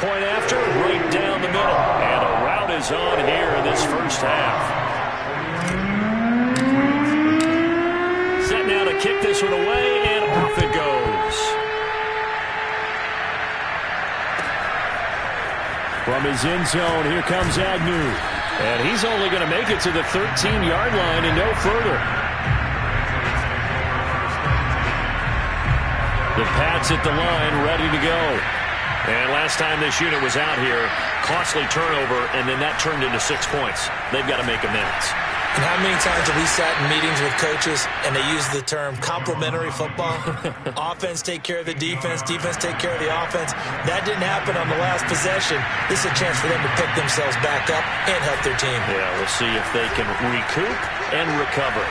point after, right down the middle. And a rout is on here in this first half. Set now to kick this one away, and off it goes. From his end zone, here comes Agnew. And he's only going to make it to the 13-yard line and no further. The Pats at the line, ready to go. And last time this unit was out here, costly turnover, and then that turned into 6 points. They've got to make amends. And how many times have we sat in meetings with coaches and they use the term complementary football? Offense take care of the defense, defense take care of the offense. That didn't happen on the last possession. This is a chance for them to pick themselves back up and help their team. Yeah, we'll see if they can recoup and recover.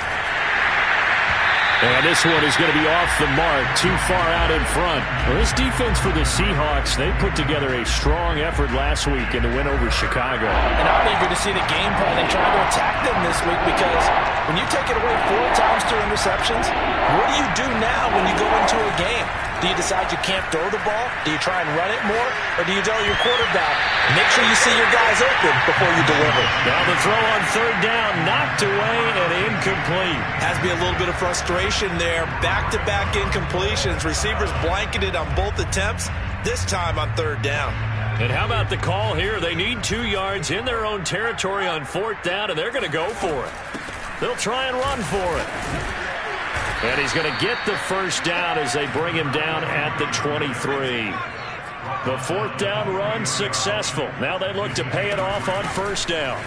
And this one is going to be off the mark, too far out in front. Well, this defense for the Seahawks, they put together a strong effort last week in the win over Chicago. And I'm eager to see the game plan and try to attack them this week, because when you take it away 4 times to interceptions, what do you do now when you go into a game? Do you decide you can't throw the ball? Do you try and run it more? Or do you tell your quarterback, make sure you see your guys open before you deliver? Now the throw on third down, knocked away and incomplete. Has to be a little bit of frustration there. Back-to-back incompletions. Receivers blanketed on both attempts, this time on third down. And how about the call here? They need 2 yards in their own territory on fourth down, and they're going to go for it. They'll try and run for it. And he's going to get the first down as they bring him down at the 23. The fourth down run successful. Now they look to pay it off on first down.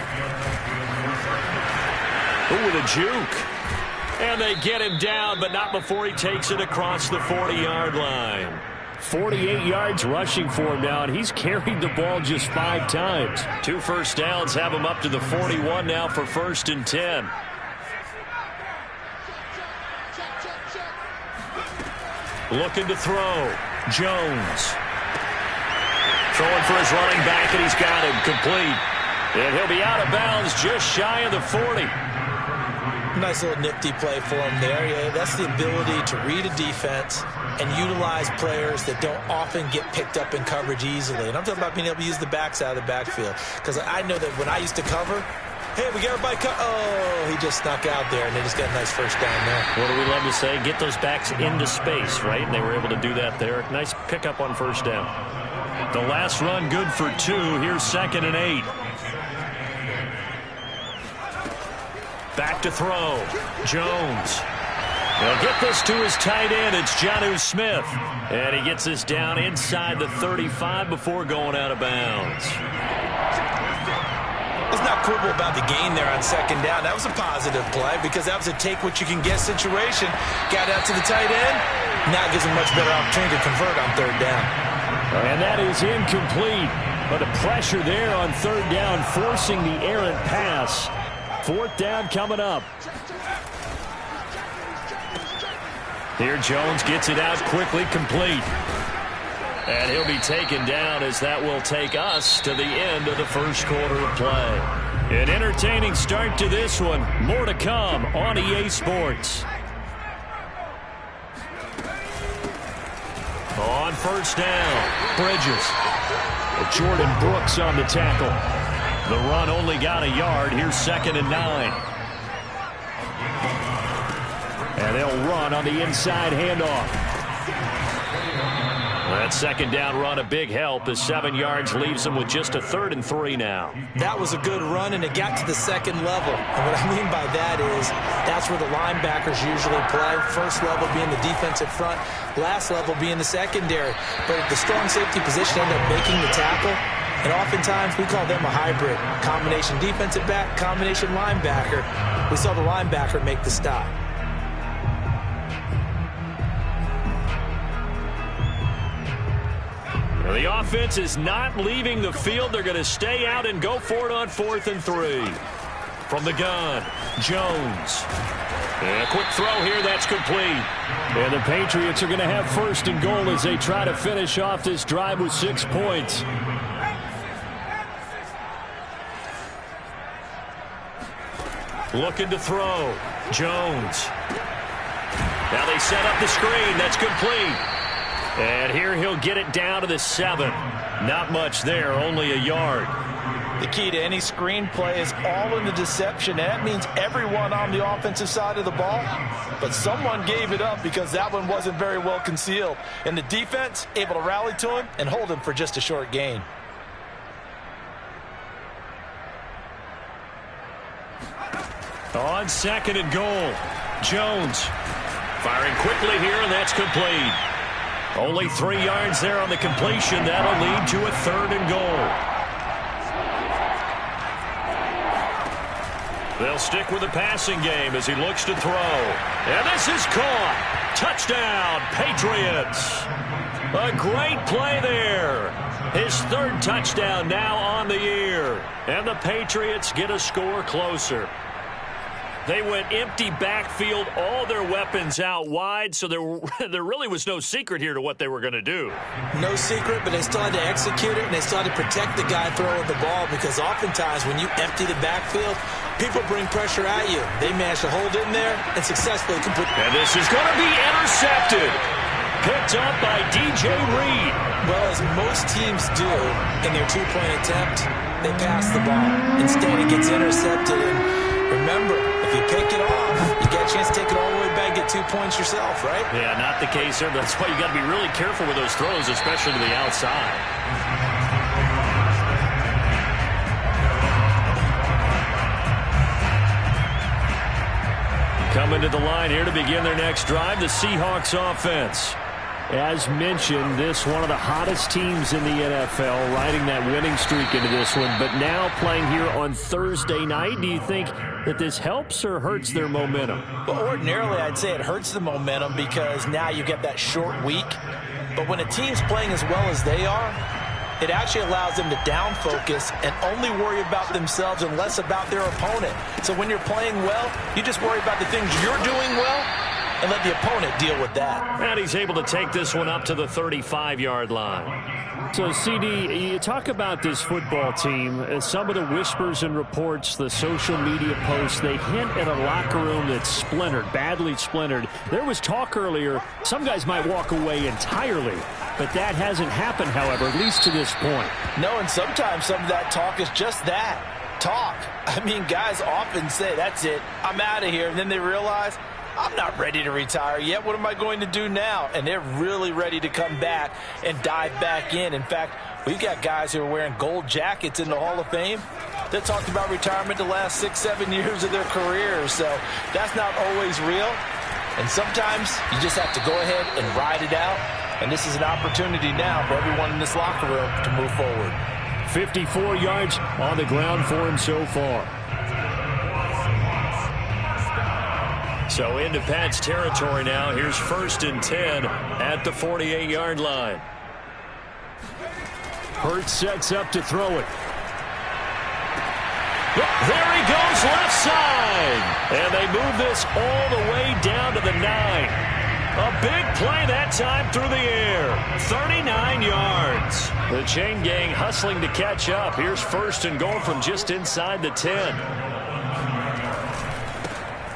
Ooh, with a juke. And they get him down, but not before he takes it across the 40-yard line. 48 yards rushing for him now, and he's carried the ball just 5 times. 2 first downs have him up to the 41 now for 1st and 10. Looking to throw. Jones. Throwing for his running back, and he's got him complete. And he'll be out of bounds just shy of the 40. Nice little nifty play for him there. Yeah, that's the ability to read a defense and utilize players that don't often get picked up in coverage easily. And I'm talking about being able to use the backs out of the backfield. Because I know that when I used to cover, hey, we got everybody cut. Oh, he just snuck out there, and they just got a nice first down there. What do we love to say? Get those backs into space, right? And they were able to do that there. Nice pickup on first down. The last run good for 2. Here's 2nd and 8. Back to throw. Jones. They'll get this to his tight end. It's Jonnu Smith. And he gets this down inside the 35 before going out of bounds. Let's not quibble about the gain there on 2nd down. That was a positive play because that was a take-what-you-can-get situation. Got out to the tight end. Now it gives him much better opportunity to convert on 3rd down. And that is incomplete. But the pressure there on 3rd down, forcing the errant pass. 4th down coming up. Here Jones gets it out quickly, complete. And he'll be taken down as that will take us to the end of the first quarter of play. An entertaining start to this one. More to come on EA Sports. On first down, Bridges. Jordan Brooks on the tackle. The run only got a yard. Here's 2nd and 9. And they'll run on the inside handoff. That 2nd down run a big help as 7 yards leaves them with just a 3rd and 3 now. That was a good run, and it got to the 2nd level. And what I mean by that is that's where the linebackers usually play. First level being the defensive front, last level being the secondary. But the strong safety position ended up making the tackle. And oftentimes we call them a hybrid. Combination defensive back, combination linebacker. We saw the linebacker make the stop. The offense is not leaving the field. They're going to stay out and go for it on 4th and 3. From the gun, Jones. And a quick throw here, that's complete. And the Patriots are going to have 1st and goal as they try to finish off this drive with 6 points. Looking to throw, Jones. Now they set up the screen, that's complete. And here he'll get it down to the 7. Not much there, only a yard. The key to any screen play is all in the deception. And that means everyone on the offensive side of the ball. But someone gave it up because that one wasn't very well concealed. And the defense able to rally to him and hold him for just a short gain. On 2nd and goal, Jones firing quickly here, and that's complete. Only 3 yards there on the completion. That'll lead to a 3rd and goal. They'll stick with the passing game as he looks to throw. And this is caught. Touchdown, Patriots. A great play there. His 3rd touchdown now on the year. And the Patriots get a score closer. They went empty backfield, all their weapons out wide, so there really was no secret here to what they were going to do. No secret, but they still had to execute it, and they still had to protect the guy throwing the ball, because oftentimes when you empty the backfield, people bring pressure at you. They managed to hold in there and successfully complete. And this is going to be intercepted. Picked up by DJ Reed. Well, as most teams do in their 2-point attempt, they pass the ball. Instead, it gets intercepted, and remember, if you pick it off, you get a chance to take it all the way back, get 2 points yourself, right? Yeah, not the case there. That's why you got to be really careful with those throws, especially to the outside. Coming to the line here to begin their next drive, the Seahawks offense. As mentioned, this one of the hottest teams in the NFL, riding that winning streak into this one, but now playing here on Thursday night. Do you think that this helps or hurts their momentum? Well, ordinarily, I'd say it hurts the momentum because now you get that short week. But when a team's playing as well as they are, it actually allows them to down focus and only worry about themselves and less about their opponent. So when you're playing well, you just worry about the things you're doing well and let the opponent deal with that. And he's able to take this one up to the 35-yard line. So, CD, you talk about this football team. Some of the whispers and reports, the social media posts, they hint at a locker room that's splintered, badly splintered. There was talk earlier, some guys might walk away entirely. But that hasn't happened, however, at least to this point. No, and sometimes some of that talk is just that, talk. I mean, guys often say, that's it, I'm out of here. And then they realize, I'm not ready to retire yet. What am I going to do now? And they're really ready to come back and dive back in. In fact, we've got guys who are wearing gold jackets in the Hall of Fame that talked about retirement the last 6-7 years of their careers. So that's not always real. And sometimes you just have to go ahead and ride it out. And this is an opportunity now for everyone in this locker room to move forward. 54 yards on the ground for him so far. So into Pat's territory now. Here's 1st and 10 at the 48-yard line. Hurts sets up to throw it. There he goes, left side. And they move this all the way down to the 9. A big play that time through the air. 39 yards. The chain gang hustling to catch up. Here's 1st and goal from just inside the 10.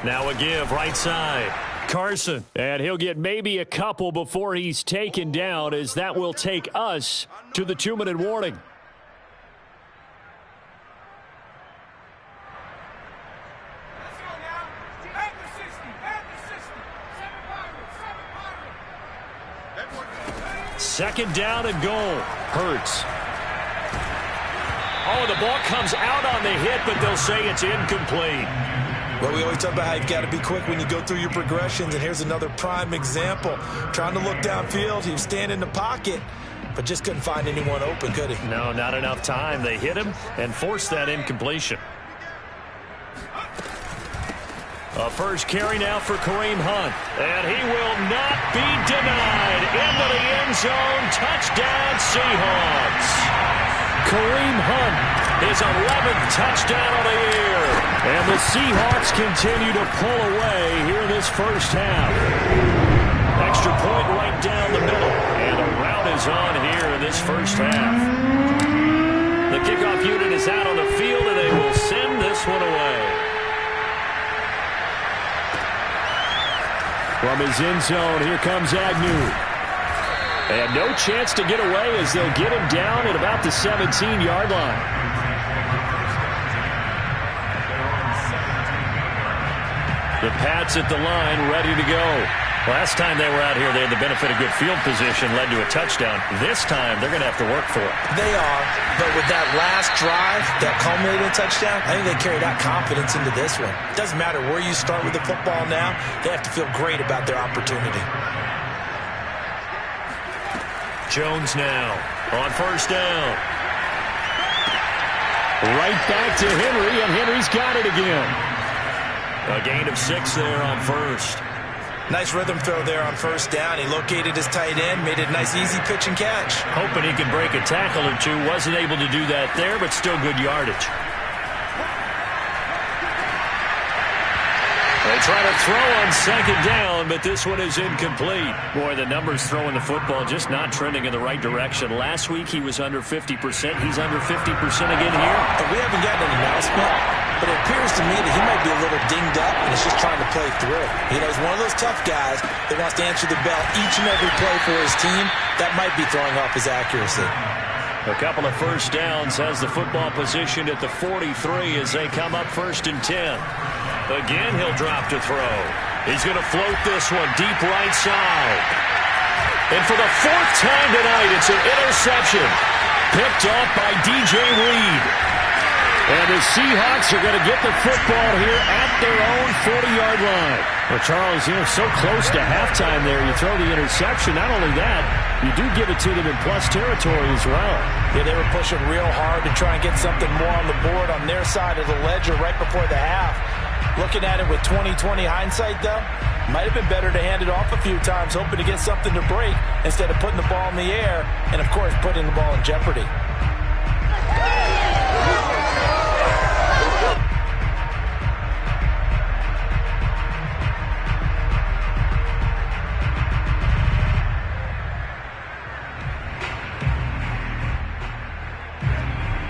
Now a give right side. Carson. And he'll get maybe a couple before he's taken down, as that will take us to the 2-minute warning. Second down and goal. Hurts. Oh, the ball comes out on the hit, but they'll say it's incomplete. Well, we always talk about how you've got to be quick when you go through your progressions, and here's another prime example. Trying to look downfield, he was standing in the pocket, but just couldn't find anyone open, could he? No, not enough time. They hit him and forced that incompletion. A first carry now for Kareem Hunt. And he will not be denied. Into the end zone. Touchdown, Seahawks. Kareem Hunt, his 11th touchdown of the year. And the Seahawks continue to pull away here in this first half. Extra point right down the middle. And a rout is on here in this first half. The kickoff unit is out on the field, and they will send this one away. From his end zone, here comes Agnew. And no chance to get away as they'll get him down at about the 17-yard line. The Pats at the line, ready to go. Last time they were out here, they had the benefit of good field position, led to a touchdown. This time, they're going to have to work for it. They are, but with that last drive that culminated in a touchdown, I think they carry that confidence into this one. It doesn't matter where you start with the football now. They have to feel great about their opportunity. Jones now on first down. Right back to Henry, and Henry's got it again. A gain of 6 there on first. Nice rhythm throw there on first down. He located his tight end, made it a nice easy pitch and catch. Hoping he could break a tackle or two. Wasn't able to do that there, but still good yardage. They try to throw on second down, but this one is incomplete. Boy, the numbers throwing the football just not trending in the right direction. Last week he was under 50%. He's under 50% again here. We haven't gotten an announcement, but it appears to me that he might be a little dinged up and is just trying to play through. You know, he's one of those tough guys that wants to answer the bell each and every play for his team. That might be throwing off his accuracy. A couple of first downs has the football positioned at the 43 as they come up 1st and 10. Again, he'll drop to throw. He's going to float this one deep right side. And for the 4th time tonight, it's an interception. Picked off by DJ Reed. And the Seahawks are going to get the football here at their own 40-yard line. Well, Charles, you know, so close to halftime there. You throw the interception. Not only that, you do give it to them in plus territory as well. Yeah, they were pushing real hard to try and get something more on the board on their side of the ledger right before the half. Looking at it with 20/20 hindsight, though, might have been better to hand it off a few times, hoping to get something to break instead of putting the ball in the air and, of course, putting the ball in jeopardy.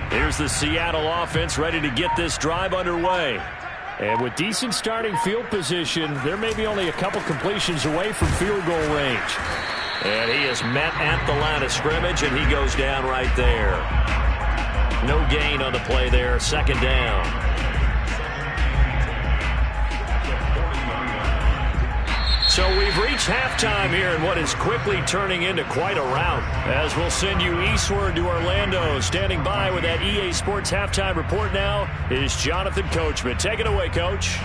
Here's the Seattle offense ready to get this drive underway. And with decent starting field position, there may be only a couple completions away from field goal range. And he is met at the line of scrimmage, and he goes down right there. No gain on the play there, 2nd down. So we've reached halftime here in what is quickly turning into quite a rout. As we'll send you eastward to Orlando. Standing by with that EA Sports halftime report now is Jonathan Coachman. Take it away, Coach.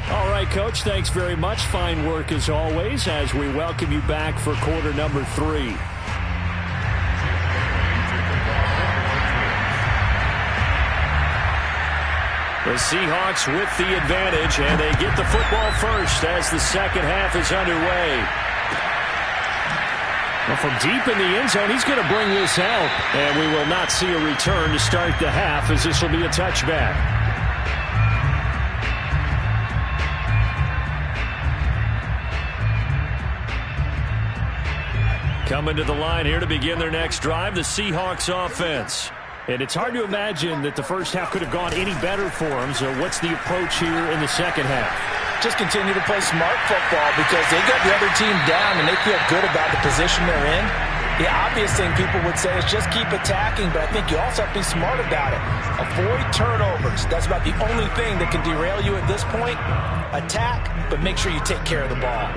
All right, Coach, thanks very much. Fine work as always as we welcome you back for quarter number 3. The Seahawks with the advantage, and they get the football first as the second half is underway. Well, from deep in the end zone, he's going to bring this out, and we will not see a return to start the half as this will be a touchback. Coming to the line here to begin their next drive, the Seahawks offense. And it's hard to imagine that the first half could have gone any better for them. So what's the approach here in the second half? Just continue to play smart football because they got the other team down and they feel good about the position they're in. The obvious thing people would say is just keep attacking, but I think you also have to be smart about it. Avoid turnovers. That's about the only thing that can derail you at this point. Attack, but make sure you take care of the ball.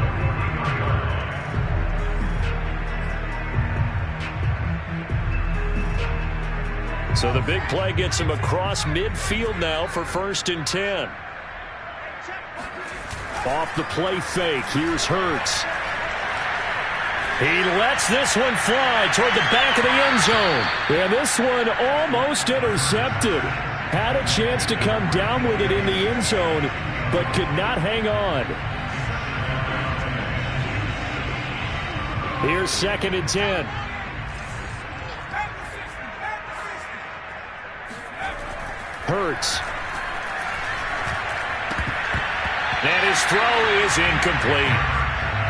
So the big play gets him across midfield now for 1st and 10. Off the play fake, here's Hurts. He lets this one fly toward the back of the end zone. And this one almost intercepted. Had a chance to come down with it in the end zone, but could not hang on. Here's 2nd and 10. Hurts. And his throw is incomplete.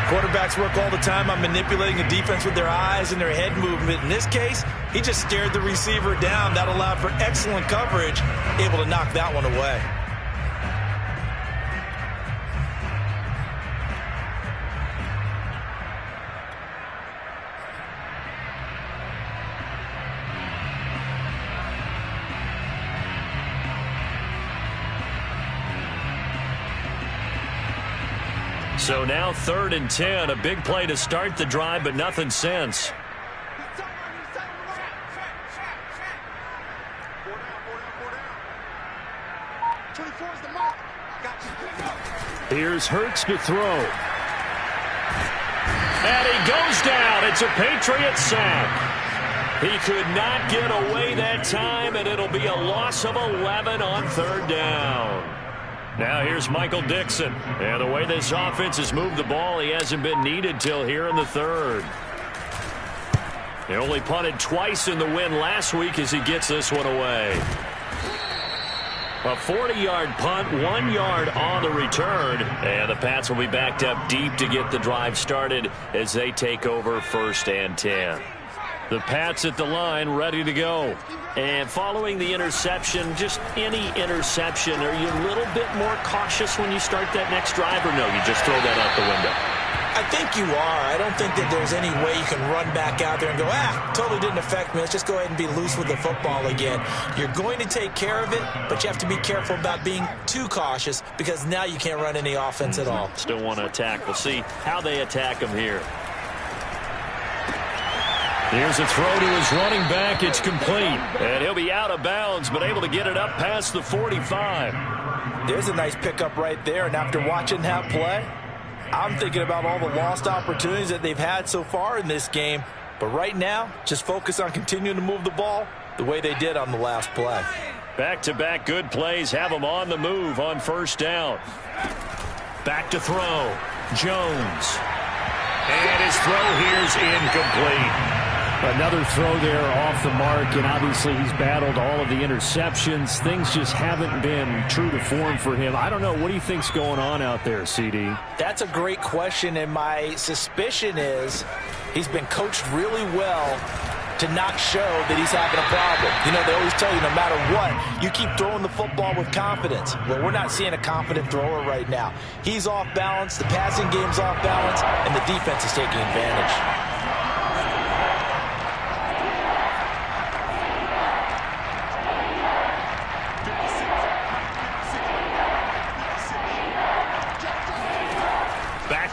Quarterbacks work all the time on manipulating the defense with their eyes and their head movement. In this case, he just stared the receiver down. That allowed for excellent coverage, able to knock that one away. So now 3rd and 10, a big play to start the drive, but nothing since. Here's Hurts to throw. And he goes down. It's a Patriot sack. He could not get away that time, and it'll be a loss of 11 on 3rd down. Now here's Michael Dixon. And the way this offense has moved the ball, he hasn't been needed till here in the 3rd. He only punted twice in the win last week as he gets this one away. A 40-yard punt, 1 yard on the return. And the Pats will be backed up deep to get the drive started as they take over 1st and 10. The Pats at the line, ready to go. And following the interception, just any interception, are you a little bit more cautious when you start that next drive, or no, you just throw that out the window? I think you are. I don't think that there's any way you can run back out there and go, totally didn't affect me. Let's just go ahead and be loose with the football again. You're going to take care of it, but you have to be careful about being too cautious because now you can't run any offense at all. Still want to attack. We'll see how they attack him here. Here's a throw to his running back. It's complete. And he'll be out of bounds, but able to get it up past the 45. There's a nice pickup right there. And after watching that play, I'm thinking about all the lost opportunities that they've had so far in this game. But right now, just focus on continuing to move the ball the way they did on the last play. Back-to-back good plays have them on the move on 1st down. Back to throw. Jones. And his throw here's incomplete. Another throw there off the mark, and obviously he's battled all of the interceptions. Things just haven't been true to form for him. I don't know. What do you think's going on out there, CD? That's a great question, and my suspicion is he's been coached really well to not show that he's having a problem. You know, they always tell you no matter what, you keep throwing the football with confidence. Well, we're not seeing a confident thrower right now. He's off balance, the passing game's off balance, and the defense is taking advantage.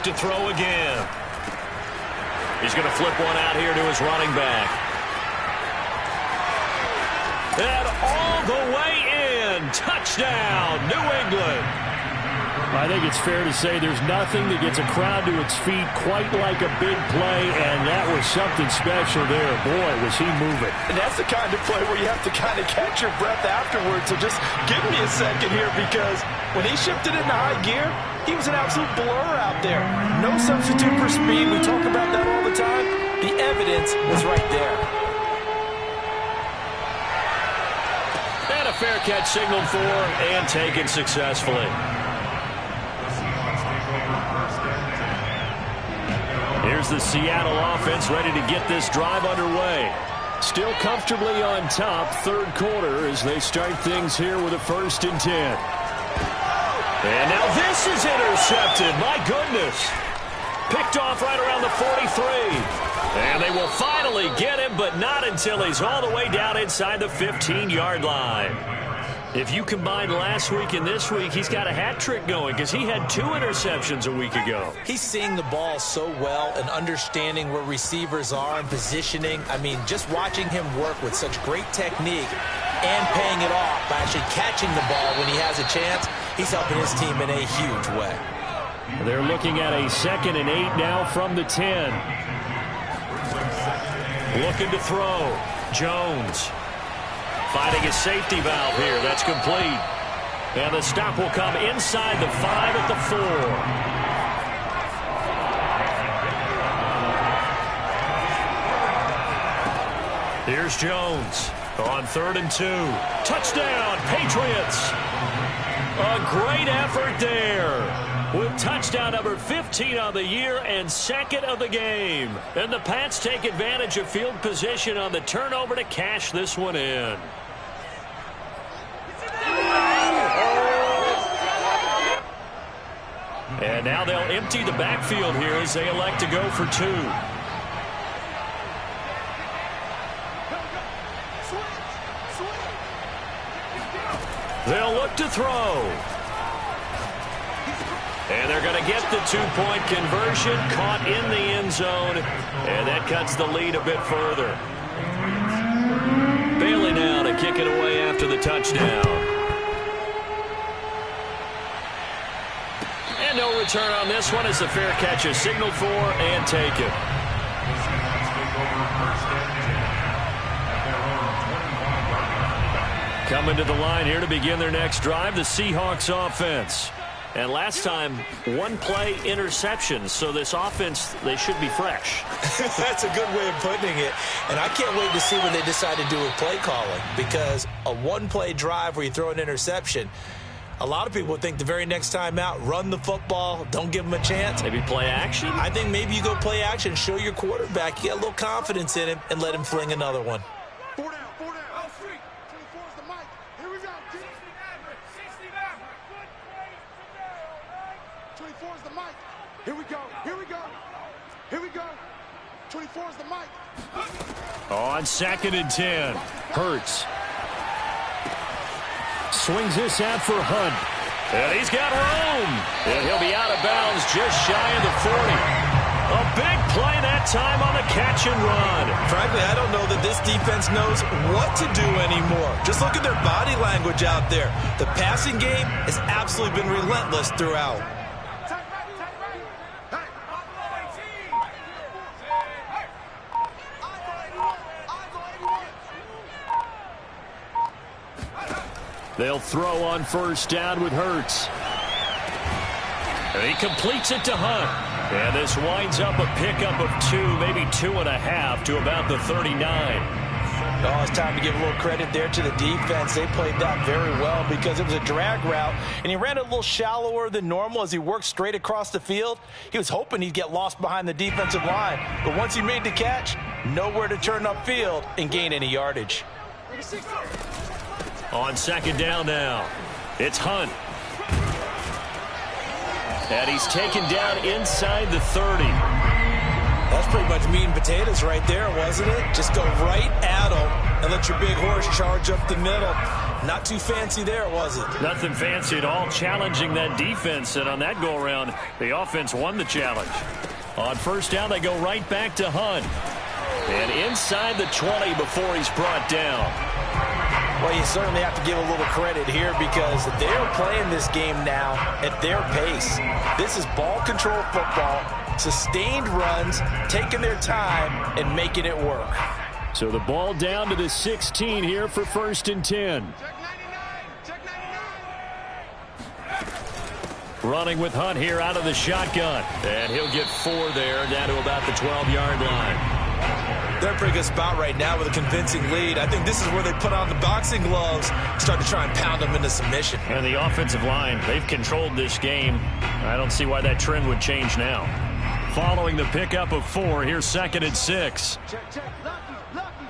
To throw again. He's going to flip one out here to his running back. And all the way in. Touchdown, New England. I think it's fair to say there's nothing that gets a crowd to its feet quite like a big play, and that was something special there. Boy, was he moving. And that's the kind of play where you have to kind of catch your breath afterwards. So just give me a second here, because when he shifted into high gear, he was an absolute blur out there. No substitute for speed. We talk about that all the time. The evidence was right there. And a fair catch signaled for and taken successfully. Here's the Seattle offense ready to get this drive underway. Still comfortably on top, 3rd quarter, as they start things here with a 1st and 10. And now this is intercepted. My goodness. Picked off right around the 43. And they will finally get him, but not until he's all the way down inside the 15-yard line. If you combine last week and this week, he's got a hat trick going because he had 2 interceptions a week ago. He's seeing the ball so well and understanding where receivers are and positioning. I mean, just watching him work with such great technique and paying it off by actually catching the ball when he has a chance, he's helping his team in a huge way. They're looking at a 2nd and 8 now from the 10. Looking to throw. Jones. Finding his safety valve here. That's complete. And the stop will come inside the 5 at the 4. Here's Jones on 3rd and 2. Touchdown, Patriots. A great effort there. with touchdown number 15 on the year and second of the game. And the Pats take advantage of field position on the turnover to cash this one in. And now they'll empty the backfield here as they elect to go for two. They'll look to throw. And they're going to get the two-point conversion, caught in the end zone, and that cuts the lead a bit further. Bailey now to kick it away after the touchdown. And no return on this one as the fair catch is signaled for and taken. Coming to the line here to begin their next drive, the Seahawks offense. And last time, one-play interception. So this offense, they should be fresh. That's a good way of putting it. And I can't wait to see what they decide to do with play calling. Because a one-play drive where you throw an interception, a lot of people think the very next time out, run the football, don't give them a chance. Maybe play action? I think maybe you go play action, show your quarterback, you get a little confidence in him, and let him fling another one. 4 down. 24 is the mic. Here we go. 24 is the mic. Here we go. 24 is the mic. On 2nd and 10, Hurts. Swings this out for Hunt. And he's got room. And he'll be out of bounds just shy of the 40. A big play that time on the catch and run. Frankly, I don't know that this defense knows what to do anymore. Just look at their body language out there. The passing game has absolutely been relentless throughout. They'll throw on first down with Hurts. And he completes it to Hunt. And this winds up a pickup of 2, maybe 2.5 to about the 39. Oh, it's time to give a little credit there to the defense. They played that very well because it was a drag route, and he ran it a little shallower than normal as he worked straight across the field. He was hoping he'd get lost behind the defensive line, but once he made the catch, nowhere to turn upfield and gain any yardage. On 2nd down now, it's Hunt. And he's taken down inside the 30. That's pretty much meat and potatoes right there, wasn't it? Just go right at him and let your big horse charge up the middle. Not too fancy there, was it? Nothing fancy at all, challenging that defense. And on that go-around, the offense won the challenge. On first down, they go right back to Hunt. And inside the 20 before he's brought down. Well, you certainly have to give a little credit here because they're playing this game now at their pace. This is ball control football, sustained runs, taking their time, and making it work. So the ball down to the 16 here for 1st and 10. Running with Hunt here out of the shotgun. And he'll get 4 there, down to about the 12-yard line. They're in a pretty good spot right now with a convincing lead. I think this is where they put on the boxing gloves, start to try and pound them into submission. And the offensive line, they've controlled this game. I don't see why that trend would change now. Following the pickup of 4, here's 2nd and 6. Check. Lucky.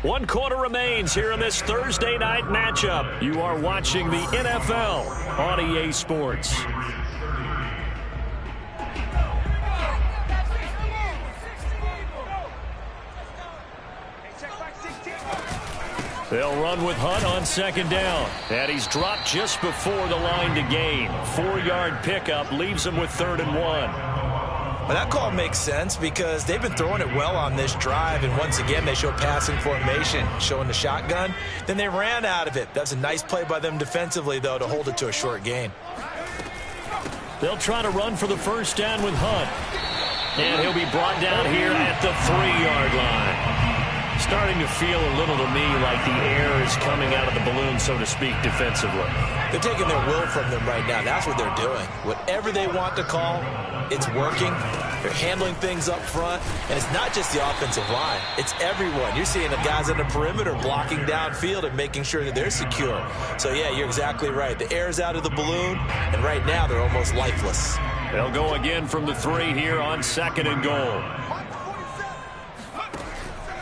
One quarter remains here in this Thursday night matchup. You are watching the NFL on EA Sports. They'll run with Hunt on 2nd down. And he's dropped just before the line to gain. 4-yard pickup leaves him with 3rd and 1. Well, that call makes sense because they've been throwing it well on this drive, and once again they show passing formation, showing the shotgun. Then they ran out of it. That's a nice play by them defensively, though, to hold it to a short gain. They'll try to run for the first down with Hunt. And he'll be brought down here at the 3-yard line. starting to feel a little to me like the air is coming out of the balloon, so to speak, defensively. They're taking their will from them right now. That's what they're doing. Whatever they want to call, it's working. They're handling things up front. And it's not just the offensive line. It's everyone. You're seeing the guys on the perimeter blocking downfield and making sure that they're secure. So, yeah, you're exactly right. The air's out of the balloon, and right now they're almost lifeless. They'll go again from the 3 here on 2nd and goal.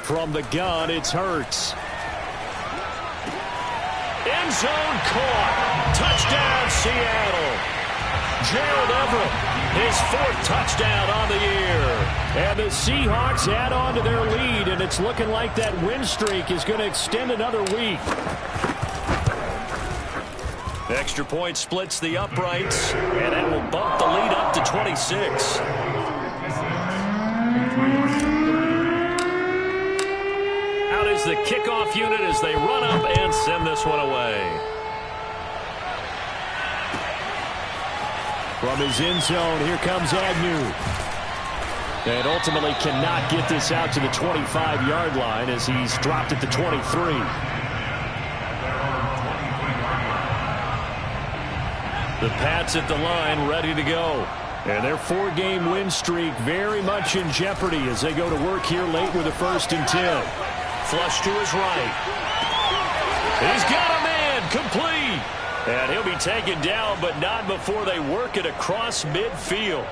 From the gun, it's Hurts. End zone caught. Touchdown, Seattle. Gerald Everett, his 4th touchdown on the year. And the Seahawks add on to their lead, and it's looking like that win streak is going to extend another week. Extra point splits the uprights, and that will bump the lead up to 26. Out is the kickoff unit as they run up and send this one away. From his end zone, here comes Agnew. And ultimately cannot get this out to the 25-yard line as he's dropped at the 23. The Pats at the line, ready to go. And their 4-game win streak very much in jeopardy as they go to work here late with a 1st and 10. Flush to his right. He's got a man, complete. And he'll be taken down, but not before they work it across midfield.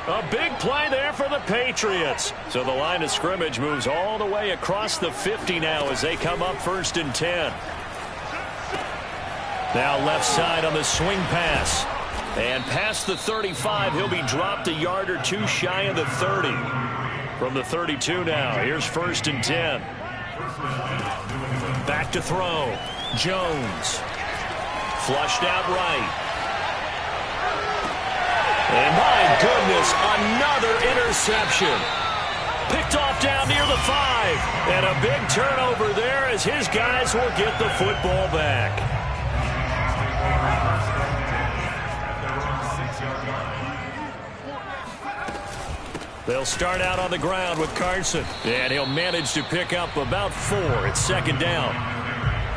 A big play there for the Patriots. So the line of scrimmage moves all the way across the 50 now as they come up 1st and 10. Now left side on the swing pass. And past the 35, he'll be dropped a yard or 2 shy of the 30. From the 32 now, here's 1st and 10. Back to throw. Jones. Flushed out right. And my goodness, another interception. Picked off down near the 5. And a big turnover there as his guys will get the football back. They'll start out on the ground with Carson. And he'll manage to pick up about 4 at 2nd down.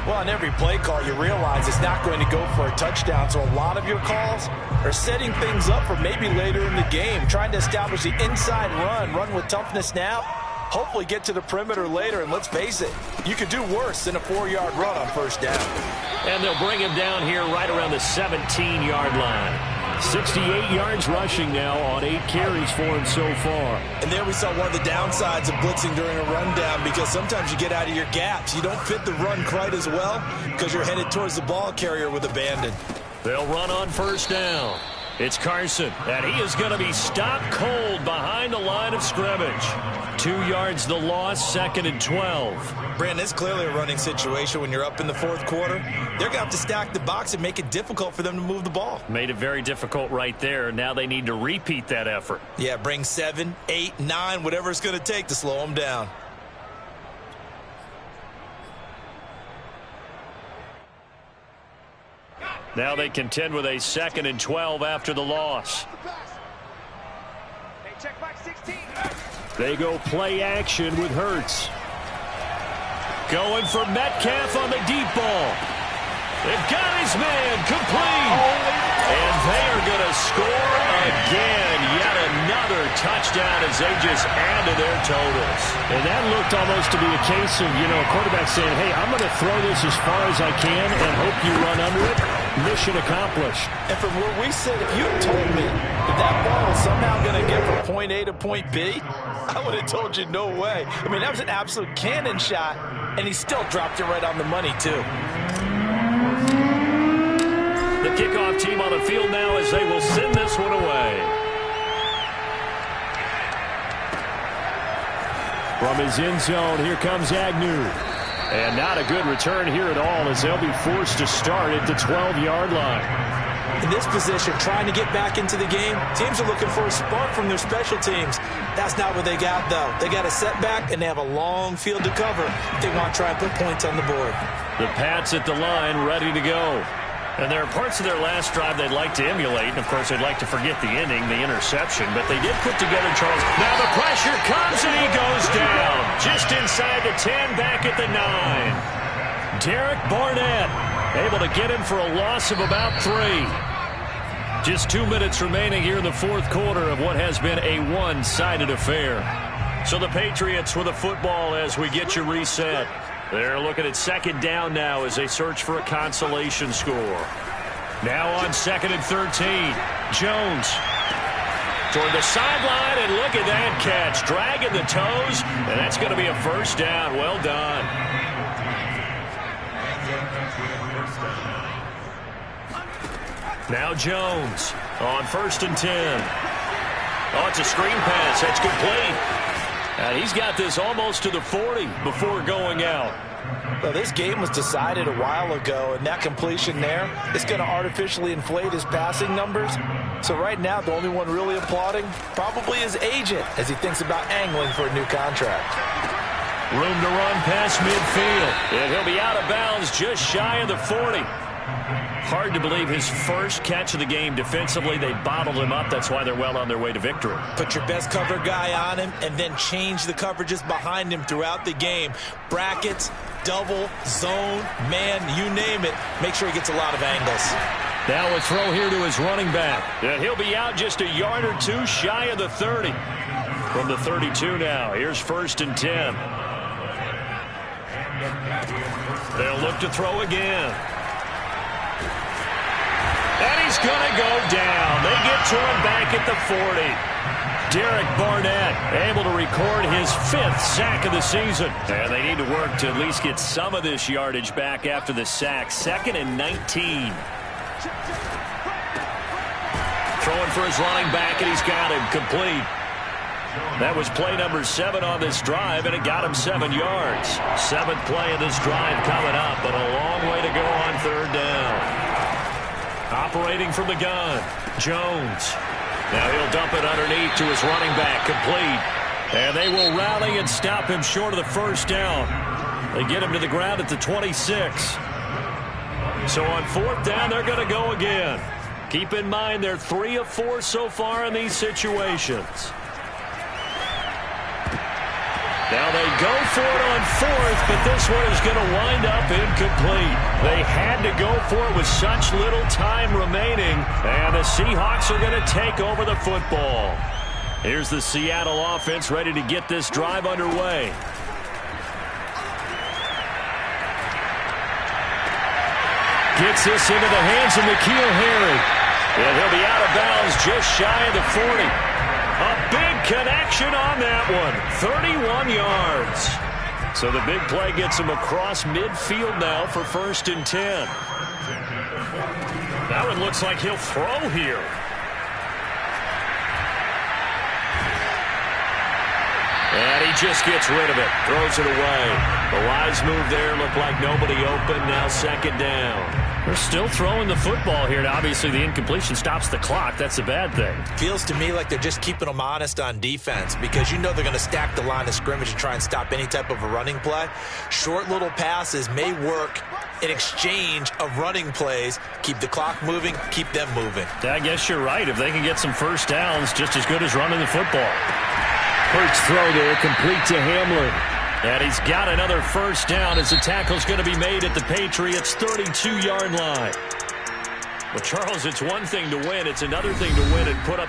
Well, on every play call, you realize it's not going to go for a touchdown. So a lot of your calls are setting things up for maybe later in the game, trying to establish the inside run with toughness now, hopefully get to the perimeter later. And let's face it, you could do worse than a 4-yard run on 1st down. And they'll bring him down here right around the 17-yard line. 68 yards rushing now on 8 carries for him so far. And there we saw one of the downsides of blitzing during a rundown, because sometimes you get out of your gaps. You don't fit the run quite as well because you're headed towards the ball carrier with abandon. They'll run on 1st down. It's Carson, and he is going to be stopped cold behind the line of scrimmage. 2 yards the loss, 2nd and 12. Brandon, it's clearly a running situation when you're up in the 4th quarter. They're going to have to stack the box and make it difficult for them to move the ball. Made it very difficult right there. Now they need to repeat that effort. Yeah, bring 7, 8, 9, whatever it's going to take to slow them down. Now they contend with a 2nd and 12 after the loss. They go play action with Hurts. Going for Metcalf on the deep ball. They've got his man complete. And they are going to score again. Yet another touchdown as they just add to their totals. And that looked almost to be a case of, a quarterback saying, hey, I'm going to throw this as far as I can and hope you run under it. Mission accomplished. And from where we sit, if you had told me that ball was somehow going to get from point A to point B, I would have told you no way. I mean, that was an absolute cannon shot, and he still dropped it right on the money, too. The kickoff team on the field now as they will send this one away. From his end zone, here comes Agnew. And not a good return here at all as they'll be forced to start at the 12-yard line. In this position, trying to get back into the game, teams are looking for a spark from their special teams. That's not what they got, though. They got a setback, and they have a long field to cover if they want to try and put points on the board. The Pats at the line, ready to go. And there are parts of their last drive they'd like to emulate. And, of course, they'd like to forget the ending, the interception. But they did put together, Charles. Now the pressure comes, and he goes down. Just inside the 10, back at the 9. Derek Barnett able to get him for a loss of about 3. Just 2 minutes remaining here in the fourth quarter of what has been a one-sided affair. So the Patriots with the football as we get you reset. They're looking at second down now as they search for a consolation score. Now on 2nd and 13. Jones toward the sideline, and look at that catch. Dragging the toes, and that's going to be a first down. Well done. Now Jones on 1st and 10. Oh, it's a screen pass. That's complete. And he's got this almost to the 40 before going out. Well, this game was decided a while ago, and that completion there is going to artificially inflate his passing numbers. So right now, the only one really applauding probably his agent as he thinks about angling for a new contract. Room to run past midfield. And he'll be out of bounds just shy of the 40. Hard to believe his first catch of the game defensively. They bottled him up. That's why they're well on their way to victory. Put your best cover guy on him and then change the coverages behind him throughout the game. Brackets, double, zone, man, you name it. Make sure he gets a lot of angles. Now a throw here to his running back. And he'll be out just a yard or 2 shy of the 30. From the 32 now. Here's 1st and 10. They'll look to throw again. And he's going to go down. They get to him back at the 40. Derek Barnett able to record his 5th sack of the season. And they need to work to at least get some of this yardage back after the sack. 2nd and 19. Throwing for his running back, and he's got him complete. That was play number 7 on this drive, and it got him 7 yards. 7th play of this drive coming up, but a long way to go on 3rd down. Operating from the gun, Jones. Now he'll dump it underneath to his running back, complete. And they will rally and stop him short of the first down. They get him to the ground at the 26. So on 4th down, they're going to go again. Keep in mind they're 3 of 4 so far in these situations. Now they go for it on 4th, but this one is going to wind up incomplete. They had to go for it with such little time remaining, and the Seahawks are going to take over the football. Here's the Seattle offense ready to get this drive underway. Gets this into the hands of N'Keal Harry. And he'll be out of bounds just shy of the 40. A big connection on that one. 31 yards. So the big play gets him across midfield now for 1st and 10. That one looks like he'll throw here. And he just gets rid of it. Throws it away. The wise move there. Looked like nobody open. Now 2nd down. They're still throwing the football here. Now, obviously, the incompletion stops the clock. That's a bad thing. Feels to me like they're just keeping them honest on defense because you know they're going to stack the line of scrimmage and try and stop any type of a running play. Short little passes may work in exchange of running plays. Keep the clock moving, keep them moving. I guess you're right. If they can get some first downs, just as good as running the football. Hurts throw there, complete to Hamler. And he's got another first down as the tackle's going to be made at the Patriots' 32-yard line. Well, Charles, it's one thing to win. It's another thing to win and put up